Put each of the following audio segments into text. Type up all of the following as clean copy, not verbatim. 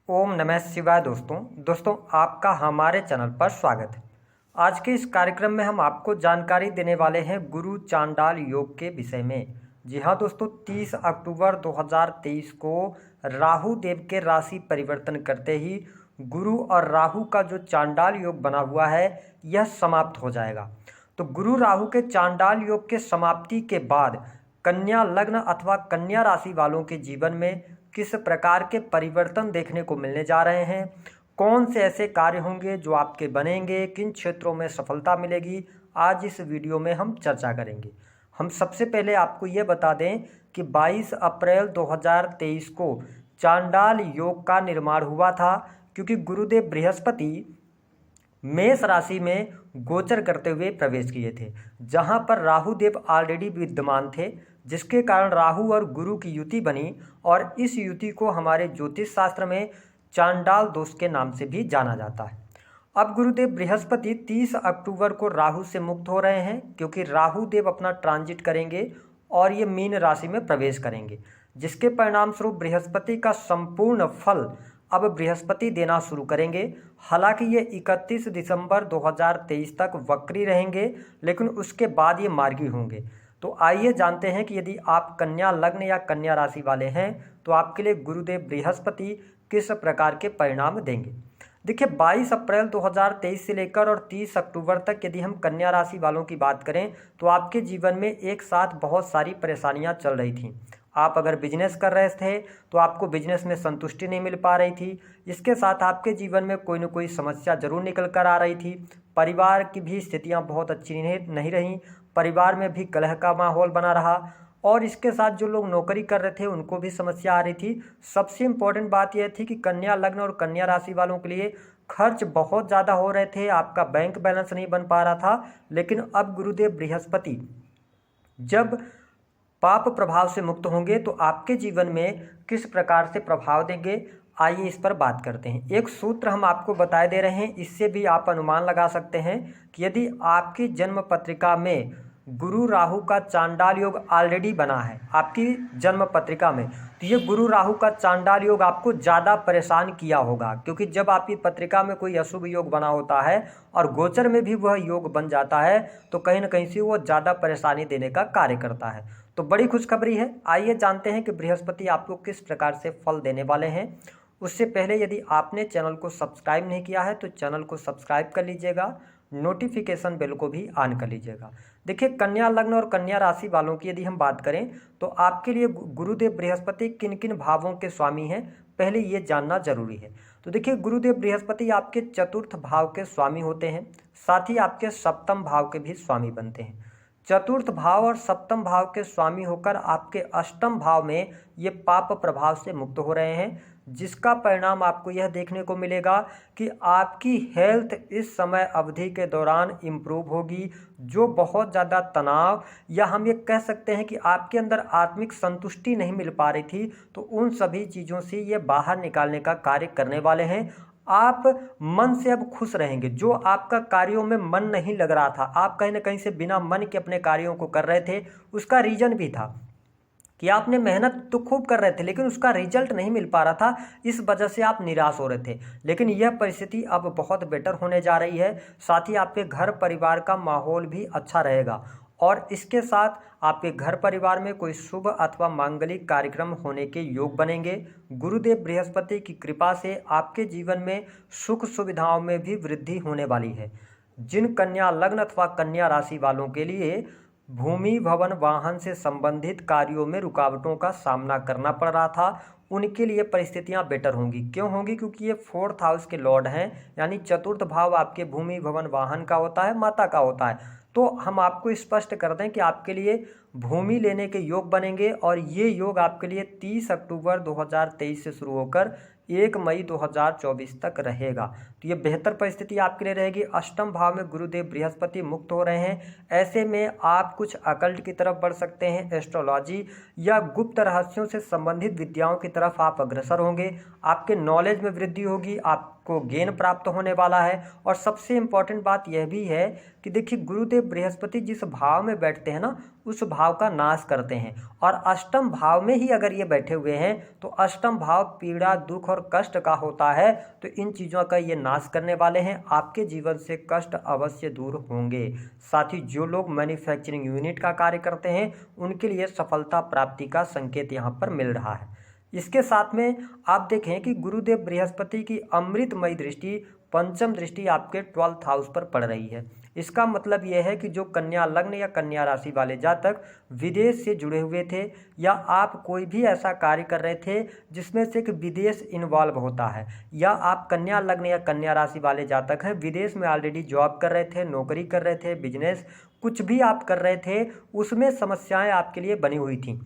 ओम नमः शिवाय। दोस्तों आपका हमारे चैनल पर स्वागत है। आज के इस कार्यक्रम में हम आपको जानकारी देने वाले हैं गुरु चांडाल योग के विषय में। जी हाँ दोस्तों, 30 अक्टूबर 2023 को राहु देव के राशि परिवर्तन करते ही गुरु और राहु का जो चांडाल योग बना हुआ है यह समाप्त हो जाएगा। तो गुरु राहु के चांडाल योग के समाप्ति के बाद कन्या लग्न अथवा कन्या राशि वालों के जीवन में किस प्रकार के परिवर्तन देखने को मिलने जा रहे हैं, कौन से ऐसे कार्य होंगे जो आपके बनेंगे, किन क्षेत्रों में सफलता मिलेगी, आज इस वीडियो में हम चर्चा करेंगे। हम सबसे पहले आपको ये बता दें कि 22 अप्रैल 2023 को चांडाल योग का निर्माण हुआ था, क्योंकि गुरुदेव बृहस्पति मेष राशि में गोचर करते हुए प्रवेश किए थे, जहां पर राहु देव ऑलरेडी विद्यमान थे, जिसके कारण राहु और गुरु की युति बनी और इस युति को हमारे ज्योतिष शास्त्र में चांडाल दोष के नाम से भी जाना जाता है। अब गुरुदेव बृहस्पति 30 अक्टूबर को राहु से मुक्त हो रहे हैं, क्योंकि राहु देव अपना ट्रांजिट करेंगे और ये मीन राशि में प्रवेश करेंगे, जिसके परिणाम स्वरूप बृहस्पति का संपूर्ण फल अब बृहस्पति देना शुरू करेंगे। हालांकि ये 31 दिसंबर 2023 तक वक्री रहेंगे, लेकिन उसके बाद ये मार्गी होंगे। तो आइए जानते हैं कि यदि आप कन्या लग्न या कन्या राशि वाले हैं तो आपके लिए गुरुदेव बृहस्पति किस प्रकार के परिणाम देंगे। देखिए, 22 अप्रैल 2023 से लेकर और 30 अक्टूबर तक यदि हम कन्या राशि वालों की बात करें तो आपके जीवन में एक साथ बहुत सारी परेशानियां चल रही थीं। आप अगर बिजनेस कर रहे थे तो आपको बिजनेस में संतुष्टि नहीं मिल पा रही थी। इसके साथ आपके जीवन में कोई न कोई समस्या जरूर निकल कर आ रही थी। परिवार की भी स्थितियां बहुत अच्छी नहीं रहीं, परिवार में भी कलह का माहौल बना रहा और इसके साथ जो लोग नौकरी कर रहे थे उनको भी समस्या आ रही थी। सबसे इम्पोर्टेंट बात यह थी कि कन्या लग्न और कन्या राशि वालों के लिए खर्च बहुत ज़्यादा हो रहे थे, आपका बैंक बैलेंस नहीं बन पा रहा था। लेकिन अब गुरुदेव बृहस्पति जब पाप प्रभाव से मुक्त होंगे तो आपके जीवन में किस प्रकार से प्रभाव देंगे, आइए इस पर बात करते हैं। एक सूत्र हम आपको बताए दे रहे हैं, इससे भी आप अनुमान लगा सकते हैं कि यदि आपकी जन्म पत्रिका में गुरु राहु का चांडाल योग ऑलरेडी बना है आपकी जन्म पत्रिका में, तो ये गुरु राहु का चांडाल योग आपको ज़्यादा परेशान किया होगा, क्योंकि जब आपकी पत्रिका में कोई अशुभ योग बना होता है और गोचर में भी वह योग बन जाता है तो कहीं ना कहीं से वो ज़्यादा परेशानी देने का कार्य करता है। तो बड़ी खुशखबरी है। आइए जानते हैं कि बृहस्पति आपको किस प्रकार से फल देने वाले हैं। उससे पहले यदि आपने चैनल को सब्सक्राइब नहीं किया है तो चैनल को सब्सक्राइब कर लीजिएगा, नोटिफिकेशन बेल को भी ऑन कर लीजिएगा। देखिए, कन्या लग्न और कन्या राशि वालों की यदि हम बात करें तो आपके लिए गुरुदेव बृहस्पति किन किन भावों के स्वामी हैं, पहले ये जानना जरूरी है। तो देखिए, गुरुदेव बृहस्पति आपके चतुर्थ भाव के स्वामी होते हैं, साथ ही आपके सप्तम भाव के भी स्वामी बनते हैं। चतुर्थ भाव और सप्तम भाव के स्वामी होकर आपके अष्टम भाव में ये पाप प्रभाव से मुक्त हो रहे हैं, जिसका परिणाम आपको यह देखने को मिलेगा कि आपकी हेल्थ इस समय अवधि के दौरान इम्प्रूव होगी। जो बहुत ज़्यादा तनाव या हम ये कह सकते हैं कि आपके अंदर आत्मिक संतुष्टि नहीं मिल पा रही थी, तो उन सभी चीज़ों से ये बाहर निकालने का कार्य करने वाले हैं। आप मन से अब खुश रहेंगे। जो आपका कार्यों में मन नहीं लग रहा था, आप कहीं ना कहीं से बिना मन के अपने कार्यों को कर रहे थे, उसका रीजन भी था कि आपने मेहनत तो खूब कर रहे थे लेकिन उसका रिजल्ट नहीं मिल पा रहा था, इस वजह से आप निराश हो रहे थे। लेकिन यह परिस्थिति अब बहुत बेटर होने जा रही है। साथ ही आपके घर परिवार का माहौल भी अच्छा रहेगा और इसके साथ आपके घर परिवार में कोई शुभ अथवा मांगलिक कार्यक्रम होने के योग बनेंगे। गुरुदेव बृहस्पति की कृपा से आपके जीवन में सुख सुविधाओं में भी वृद्धि होने वाली है। जिन कन्या लग्न अथवा कन्या राशि वालों के लिए भूमि भवन वाहन से संबंधित कार्यों में रुकावटों का सामना करना पड़ रहा था, उनके लिए परिस्थितियां बेटर होंगी। क्यों होंगी? क्योंकि ये 4th हाउस के लॉर्ड हैं, यानी चतुर्थ भाव आपके भूमि भवन वाहन का होता है, माता का होता है। तो हम आपको स्पष्ट कर दें कि आपके लिए भूमि लेने के योग बनेंगे और ये योग आपके लिए 30 अक्टूबर 2023 से शुरू होकर 1 मई 2024 तक रहेगा। तो ये बेहतर परिस्थिति आपके लिए रहेगी। अष्टम भाव में गुरुदेव बृहस्पति मुक्त हो रहे हैं, ऐसे में आप कुछ अकल्ट की तरफ बढ़ सकते हैं, एस्ट्रोलॉजी या गुप्त रहस्यों से संबंधित विद्याओं की तरफ आप अग्रसर होंगे। आपके नॉलेज में वृद्धि होगी, आप आपको गेन प्राप्त होने वाला है। और सबसे इम्पॉर्टेंट बात यह भी है कि देखिए गुरुदेव बृहस्पति जिस भाव में बैठते हैं ना, उस भाव का नाश करते हैं। और अष्टम भाव में ही अगर ये बैठे हुए हैं तो अष्टम भाव पीड़ा, दुख और कष्ट का होता है, तो इन चीज़ों का ये नाश करने वाले हैं। आपके जीवन से कष्ट अवश्य दूर होंगे। साथ ही जो लोग मैन्युफैक्चरिंग यूनिट का कार्य करते हैं उनके लिए सफलता प्राप्ति का संकेत यहाँ पर मिल रहा है। इसके साथ में आप देखें कि गुरुदेव बृहस्पति की अमृतमयी दृष्टि, पंचम दृष्टि आपके 12th हाउस पर पड़ रही है। इसका मतलब यह है कि जो कन्या लग्न या कन्या राशि वाले जातक विदेश से जुड़े हुए थे, या आप कोई भी ऐसा कार्य कर रहे थे जिसमें से कि विदेश इन्वॉल्व होता है, या आप कन्या लग्न या कन्या राशि वाले जातक हैं, विदेश में ऑलरेडी जॉब कर रहे थे, नौकरी कर रहे थे, बिजनेस कुछ भी आप कर रहे थे, उसमें समस्याएं आपके लिए बनी हुई थी,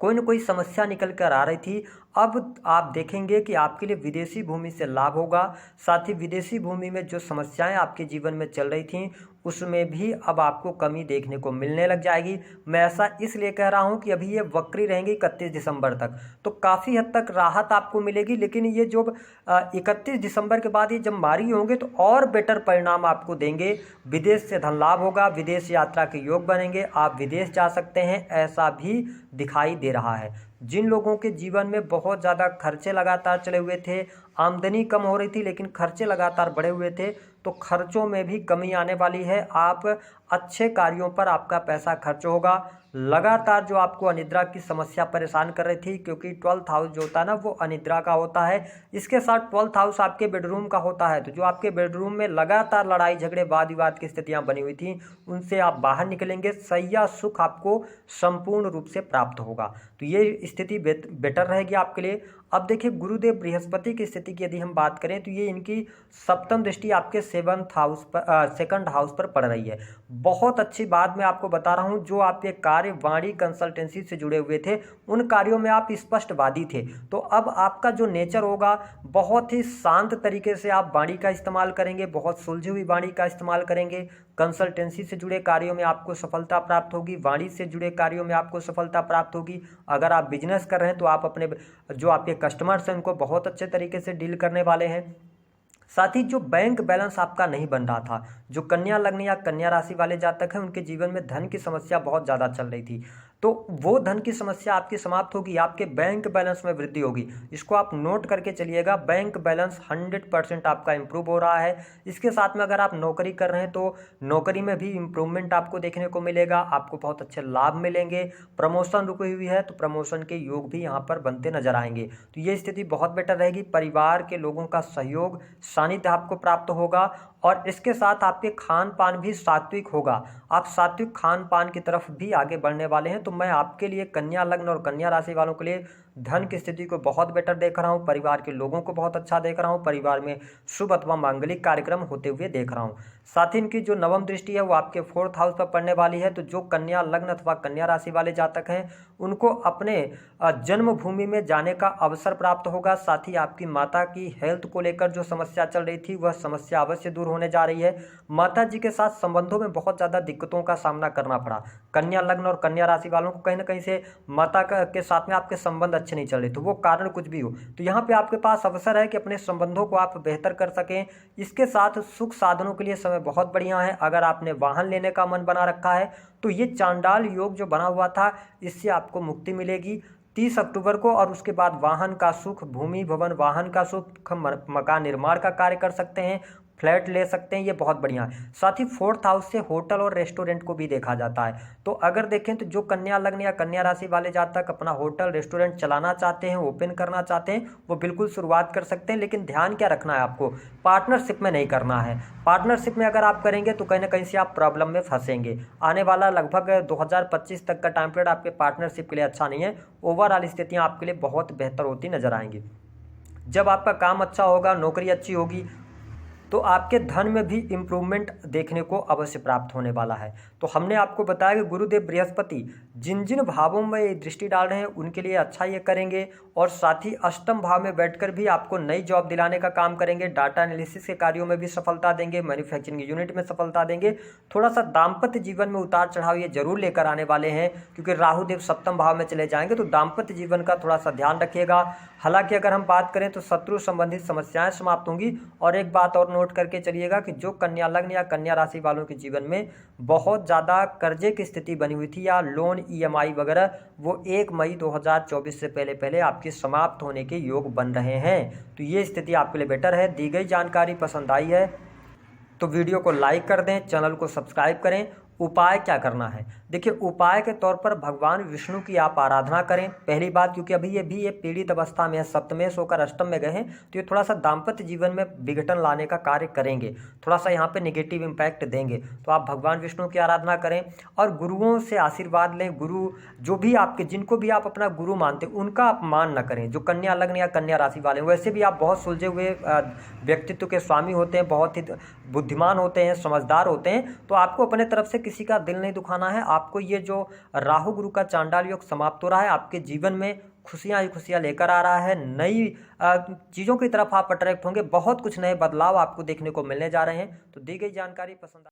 कोई न कोई समस्या निकल कर आ रही थी। अब आप देखेंगे कि आपके लिए विदेशी भूमि से लाभ होगा। साथ ही विदेशी भूमि में जो समस्याएं आपके जीवन में चल रही थीं उसमें भी अब आपको कमी देखने को मिलने लग जाएगी। मैं ऐसा इसलिए कह रहा हूं कि अभी ये वक्री रहेंगी 31 दिसंबर तक, तो काफ़ी हद तक राहत आपको मिलेगी। लेकिन ये जो 31 दिसंबर के बाद ये जब मारी होंगे तो और बेटर परिणाम आपको देंगे। विदेश से धन लाभ होगा, विदेश यात्रा के योग बनेंगे, आप विदेश जा सकते हैं, ऐसा भी दिखाई दे रहा है। जिन लोगों के जीवन में बहुत ज़्यादा खर्चे लगातार चले हुए थे, आमदनी कम हो रही थी लेकिन खर्चे लगातार बढ़े हुए थे, तो खर्चों में भी कमी आने वाली है। आप अच्छे कार्यों पर आपका पैसा खर्च होगा। लगातार जो आपको अनिद्रा की समस्या परेशान कर रही थी, क्योंकि 12th हाउस जो होता है ना वो अनिद्रा का होता है, इसके साथ 12th हाउस आपके बेडरूम का होता है। तो जो आपके बेडरूम में लगातार लड़ाई झगड़े वाद विवाद की स्थितियां बनी हुई थी उनसे आप बाहर निकलेंगे। सैया सुख आपको संपूर्ण रूप से प्राप्त होगा, तो ये स्थिति बेटर रहेगी आपके लिए। अब देखिए गुरुदेव बृहस्पति की स्थिति की यदि हम बात करें तो ये इनकी सप्तम दृष्टि आपके 7th हाउस पर, 2nd हाउस पर पड़ रही है। बहुत अच्छी बात मैं आपको बता रहा हूँ, जो आपके कार्य वाणी कंसल्टेंसी से जुड़े हुए थे उन कार्यों में आप स्पष्टवादी थे, तो अब आपका जो नेचर होगा बहुत ही शांत तरीके से आप वाणी का इस्तेमाल करेंगे, बहुत सुलझी हुई वाणी का इस्तेमाल करेंगे। कंसल्टेंसी से जुड़े कार्यों में आपको सफलता प्राप्त होगी, वाणी से जुड़े कार्यों में आपको सफलता प्राप्त होगी। अगर आप बिजनेस कर रहे हैं तो आप अपने जो आपके कस्टमर्स हैं उनको बहुत अच्छे तरीके से डील करने वाले हैं। साथ ही जो बैंक बैलेंस आपका नहीं बन रहा था, जो कन्या लग्न या कन्या राशि वाले जातक हैं उनके जीवन में धन की समस्या बहुत ज़्यादा चल रही थी, तो वो धन की समस्या आपकी समाप्त होगी, आपके बैंक बैलेंस में वृद्धि होगी। इसको आप नोट करके चलिएगा, बैंक बैलेंस 100% आपका इंप्रूव हो रहा है। इसके साथ में अगर आप नौकरी कर रहे हैं तो नौकरी में भी इम्प्रूवमेंट आपको देखने को मिलेगा, आपको बहुत अच्छे लाभ मिलेंगे। प्रमोशन रुकी हुई है तो प्रमोशन के योग भी यहाँ पर बनते नजर आएंगे, तो ये स्थिति बहुत बेटर रहेगी। परिवार के लोगों का सहयोग, सानिध्य आपको प्राप्त होगा, और इसके साथ आपके खान पान भी सात्विक होगा। आप सात्विक खान पान की तरफ भी आगे बढ़ने वाले हैं। तो मैं आपके लिए कन्या लग्न और कन्या राशि वालों के लिए धन की स्थिति को बहुत बेटर देख रहा हूं, परिवार के लोगों को बहुत अच्छा देख रहा हूं, परिवार में शुभ अथवा मांगलिक कार्यक्रम होते हुए देख रहा हूं। साथ ही इनकी जो नवम दृष्टि है वो आपके 4th हाउस पर पड़ने वाली है, तो जो कन्या लग्न अथवा कन्या राशि वाले जातक हैं उनको अपने जन्मभूमि में जाने का अवसर प्राप्त होगा। साथ ही आपकी माता की हेल्थ को लेकर जो समस्या चल रही थी वह समस्या अवश्य दूर होने जा रही है। माता जी के साथ संबंधों में बहुत ज़्यादा दिक्कतों का सामना करना पड़ा। कन्या लग्न और कन्या राशि वालों को कहीं ना कहीं से माता के साथ में आपके संबंध अच्छे नहीं चल रहे, तो वो कारण कुछ भी हो तो यहाँ पे आपके पास अवसर है कि अपने संबंधों को आप बेहतर कर सकें। इसके साथ सुख साधनों के लिए समय बहुत बढ़िया है। अगर आपने वाहन लेने का मन बना रखा है तो ये चांडाल योग जो बना हुआ था इससे आपको मुक्ति मिलेगी 30 अक्टूबर को, और उसके बाद वाहन का सुख, भूमि भवन वाहन का सुख, मकान निर्माण का कार्य कर सकते हैं, फ्लैट ले सकते हैं, ये बहुत बढ़िया है। साथ ही 4th हाउस से होटल और रेस्टोरेंट को भी देखा जाता है, तो अगर देखें तो जो कन्या लग्न या कन्या राशि वाले जातक अपना होटल रेस्टोरेंट चलाना चाहते हैं, ओपन करना चाहते हैं, वो बिल्कुल शुरुआत कर सकते हैं। लेकिन ध्यान क्या रखना है आपको, पार्टनरशिप में नहीं करना है। पार्टनरशिप में अगर आप करेंगे तो कहीं ना कहीं से आप प्रॉब्लम में फंसेंगे। आने वाला लगभग 2025 तक का टाइम पीरियड आपके पार्टनरशिप के लिए अच्छा नहीं है। ओवरऑल स्थितियाँ आपके लिए बहुत बेहतर होती नजर आएंगी। जब आपका काम अच्छा होगा, नौकरी अच्छी होगी, तो आपके धन में भी इम्प्रूवमेंट देखने को अवश्य प्राप्त होने वाला है। तो हमने आपको बताया कि गुरुदेव बृहस्पति जिन जिन भावों में ये दृष्टि डाल रहे हैं उनके लिए अच्छा ये करेंगे, और साथ ही अष्टम भाव में बैठकर भी आपको नई जॉब दिलाने का काम करेंगे, डाटा एनालिसिस के कार्यों में भी सफलता देंगे, मैन्युफैक्चरिंग यूनिट में सफलता देंगे। थोड़ा सा दाम्पत्य जीवन में उतार चढ़ाव ये जरूर लेकर आने वाले हैं, क्योंकि राहु देव सप्तम भाव में चले जाएंगे, तो दाम्पत्य जीवन का थोड़ा सा ध्यान रखिएगा। हालांकि अगर हम बात करें तो शत्रु संबंधित समस्याएं समाप्त होंगी। और एक बात और नोट करके चलिएगा कि जो कन्या लग्न या कन्या राशि वालों के जीवन में बहुत ज़्यादा कर्जे की स्थिति बनी हुई थी या लोन ईएमआई वगैरह, वो 1 मई 2024 से पहले पहले आपकी समाप्त होने के योग बन रहे हैं। तो ये स्थिति आपके लिए बेटर है। दी गई जानकारी पसंद आई है तो वीडियो को लाइक कर दें, चैनल को सब्सक्राइब करें। उपाय क्या करना है, देखिए उपाय के तौर पर भगवान विष्णु की आप आराधना करें। पहली बात, क्योंकि अभी ये पीड़ित अवस्था में है, सप्तमेश होकर अष्टम में गए हैं, तो ये थोड़ा सा दाम्पत्य जीवन में विघटन लाने का कार्य करेंगे, थोड़ा सा यहाँ पे नेगेटिव इम्पैक्ट देंगे। तो आप भगवान विष्णु की आराधना करें और गुरुओं से आशीर्वाद लें। गुरु जो भी आपके, जिनको भी आप अपना गुरु मानते हैं, उनका अपमान न करें। जो कन्या लग्न या कन्या राशि वाले हैं, वैसे भी आप बहुत सुलझे हुए व्यक्तित्व के स्वामी होते हैं, बहुत ही बुद्धिमान होते हैं, समझदार होते हैं, तो आपको अपने तरफ से किसी का दिल नहीं दुखाना है। आपको ये जो राहु गुरु का चांडाल योग समाप्त हो रहा है, आपके जीवन में खुशियां ही खुशियां लेकर आ रहा है। नई चीज़ों की तरफ आप अट्रैक्ट होंगे, बहुत कुछ नए बदलाव आपको देखने को मिलने जा रहे हैं। तो दी गई जानकारी पसंद